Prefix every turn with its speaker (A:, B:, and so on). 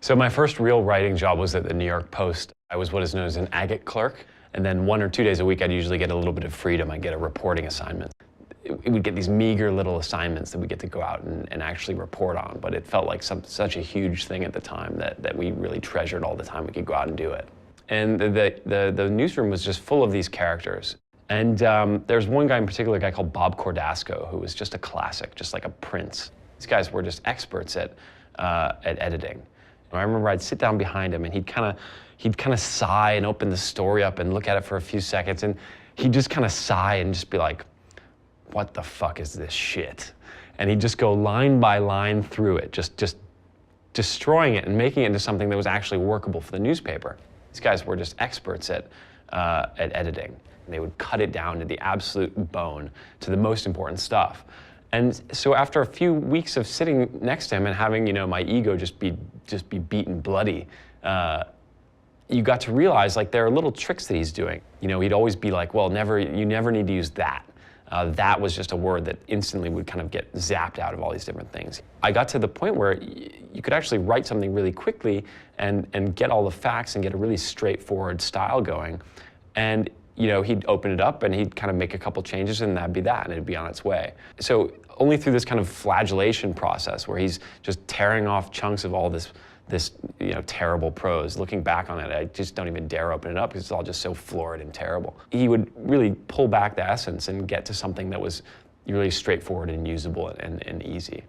A: So my first real writing job was at the New York Post. I was what is known as an agate clerk. And then 1 or 2 days a week, I'd usually get a little bit of freedom. I'd get a reporting assignment. It would get these meager little assignments that we get to go out and actually report on. But it felt like such a huge thing at the time that we really treasured all the time we could go out and do it. And the newsroom was just full of these characters. And there's one guy in particular, a guy called Bob Cordasco, who was just a classic, just like a prince. These guys were just experts at editing. I remember I'd sit down behind him and he'd kind of sigh and open the story up and look at it for a few seconds, and he'd just kind of sigh and just be like, what the fuck is this shit? And he'd just go line by line through it, just destroying it and making it into something that was actually workable for the newspaper. These guys were just experts at editing. They would cut it down to the absolute bone, to the most important stuff. And so after a few weeks of sitting next to him and having, my ego just be beaten bloody, you got to realize like there are little tricks that he's doing. He'd always be like, well, you never need to use that. That was just a word that instantly would kind of get zapped out of all these different things. I got to the point where you could actually write something really quickly and get all the facts and get a really straightforward style going. And he'd open it up and he'd kind of make a couple changes and that'd be that, and it'd be on its way. So only through this kind of flagellation process where he's just tearing off chunks of all this terrible prose, looking back on it, I just don't even dare open it up because it's all just so florid and terrible. He would really pull back the essence and get to something that was really straightforward and usable and easy.